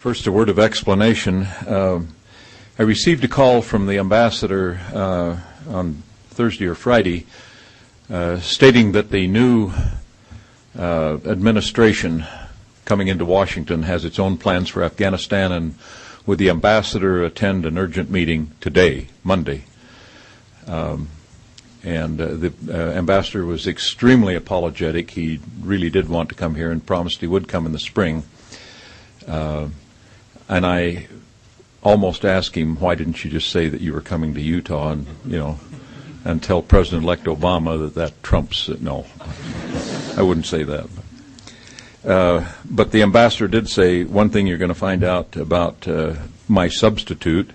First, a word of explanation. I received a call from the ambassador on Thursday or Friday stating that the new administration coming into Washington has its own plans for Afghanistan, and would the ambassador attend an urgent meeting today, Monday. The ambassador was extremely apologetic. He really did want to come here and promised he would come in the spring. And I almost asked him, why didn't you just say that you were coming to Utah and tell President-elect Obama that trumps it? No, I wouldn't say that. But the ambassador did say one thing you're going to find out about my substitute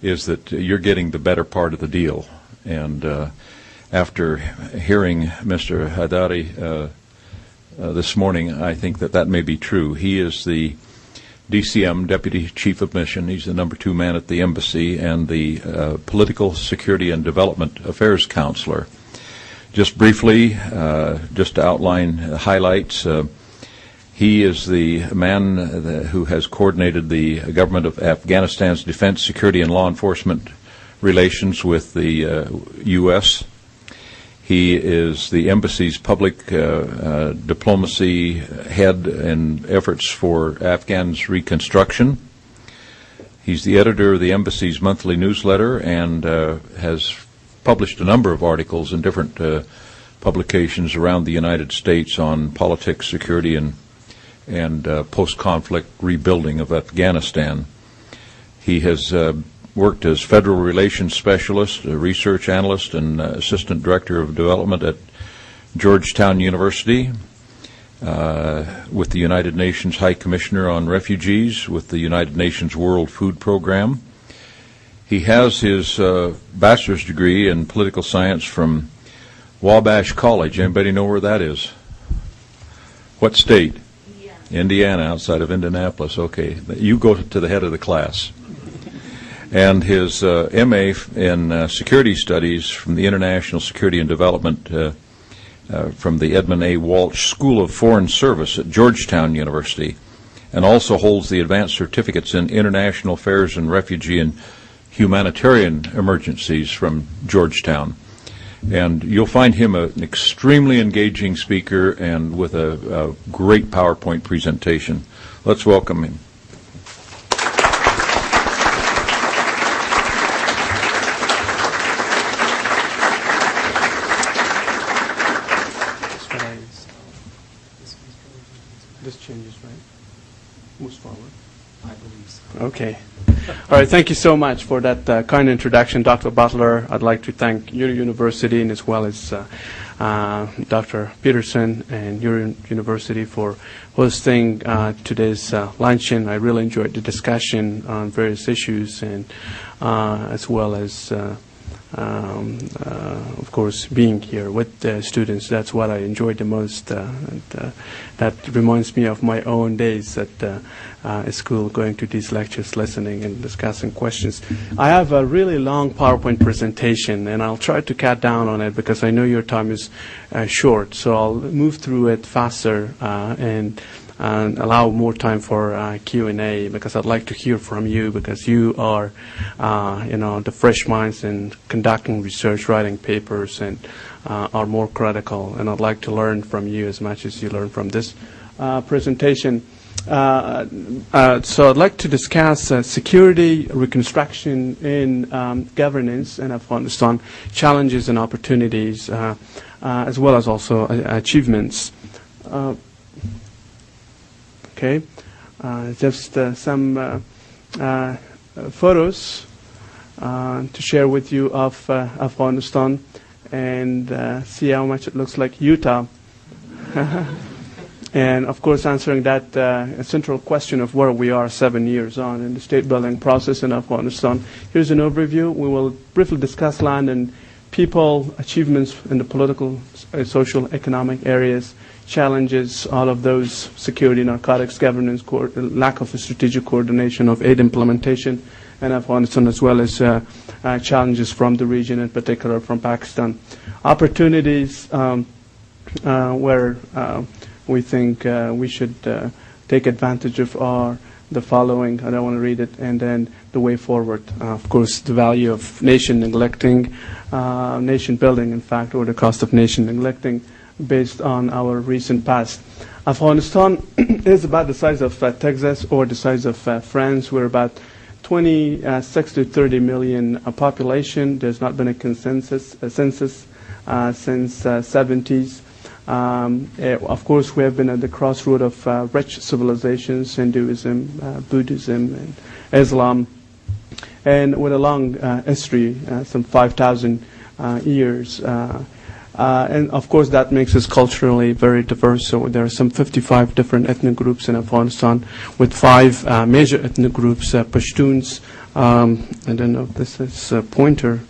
is that you're getting the better part of the deal. And after hearing Mr. Haidari this morning, I think that may be true. He is the DCM, Deputy Chief of Mission. He's the number 2 man at the embassy and the Political Security and Development Affairs Counselor. Just briefly, just to outline highlights, he is the man who has coordinated the government of Afghanistan's defense, security, and law enforcement relations with the U.S. He is the embassy's public diplomacy head in efforts for Afghans' reconstruction. He's the editor of the embassy's monthly newsletter and has published a number of articles in different publications around the United States on politics, security, and post-conflict rebuilding of Afghanistan. He has worked as Federal Relations Specialist, a research analyst, and Assistant Director of Development at Georgetown University, with the United Nations High Commissioner on Refugees, with the United Nations World Food Program. He has his bachelor's degree in political science from Wabash College. Anybody know where that is? What state? Indiana, outside of Indianapolis. Okay, you go to the head of the class. And his M.A. in Security Studies from the International Security and Development from the Edmund A. Walsh School of Foreign Service at Georgetown University, and also holds the advanced certificates in International Affairs and Refugee and Humanitarian Emergencies from Georgetown. And you'll find him an extremely engaging speaker and with a great PowerPoint presentation. Let's welcome him. This changes, right? Moves forward. I believe so. Okay. All right. Thank you so much for that kind introduction, Dr. Butler. I'd like to thank your university and as well as Dr. Peterson and your university for hosting today's luncheon. I really enjoyed the discussion on various issues and as well as of course, being here with the students. That's what I enjoyed the most. And that reminds me of my own days at school, going to these lectures, listening and discussing questions. I have a really long PowerPoint presentation, and I'll try to cut down on it because I know your time is short. So I'll move through it faster and allow more time for Q&A, because I'd like to hear from you, because you are, the fresh minds in conducting research, writing papers, and are more critical. And I'd like to learn from you as much as you learn from this presentation. So I'd like to discuss security, reconstruction, in governance in Afghanistan, challenges and opportunities, as well as also achievements. Okay, just some photos to share with you of Afghanistan and see how much it looks like Utah. And of course, answering that central question of where we are 7 years on in the state building process in Afghanistan. Here's an overview. We will briefly discuss land and people, achievements in the political, social, economic areas, challenges, all of those, security, narcotics, governance, lack of a strategic coordination of aid implementation in Afghanistan, as well as challenges from the region, in particular from Pakistan. Opportunities where we think we should take advantage of our the following. I don't want to read it. And then the way forward. Of course, the value of nation neglecting, nation building, in fact, or the cost of nation neglecting based on our recent past. Afghanistan is about the size of Texas or the size of France. We're about 26 to 30 million population. There's not been a census since 70s. Of course, we have been at the crossroad of rich civilizations, Hinduism, Buddhism, and Islam, and with a long history, some 5,000 years. And of course, that makes us culturally very diverse. So there are some 55 different ethnic groups in Afghanistan, with 5 major ethnic groups: Pashtuns. I don't know if this is a pointer.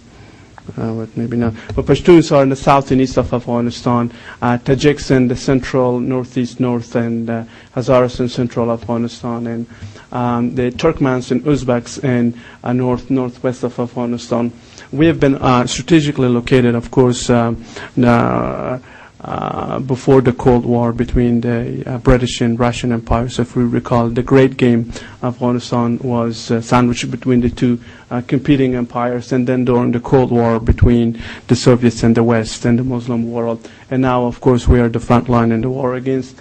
But maybe not. But Pashtuns are in the south and east of Afghanistan, Tajiks in the central, northeast, north, and Hazaras in central Afghanistan, and the Turkmens and Uzbeks in northwest of Afghanistan. We have been strategically located, of course, before the Cold War between the British and Russian empires. If we recall, the Great Game, Afghanistan was sandwiched between the two competing empires, and then during the Cold War between the Soviets and the West and the Muslim world. And now, of course, we are the front line in the war against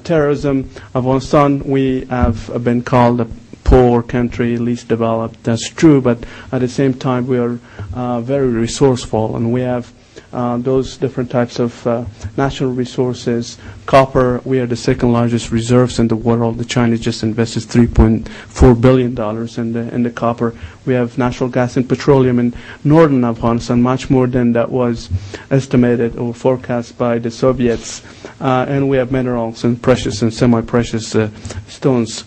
terrorism. Afghanistan, we have been called a poor country, least developed. That's true, but at the same time, we are very resourceful, and we have those different types of natural resources. Copper, we are the second largest reserves in the world. The China just invested $3.4 billion in the copper. We have natural gas and petroleum in northern Afghanistan, much more than that was estimated or forecast by the Soviets. And we have minerals and precious and semi-precious stones.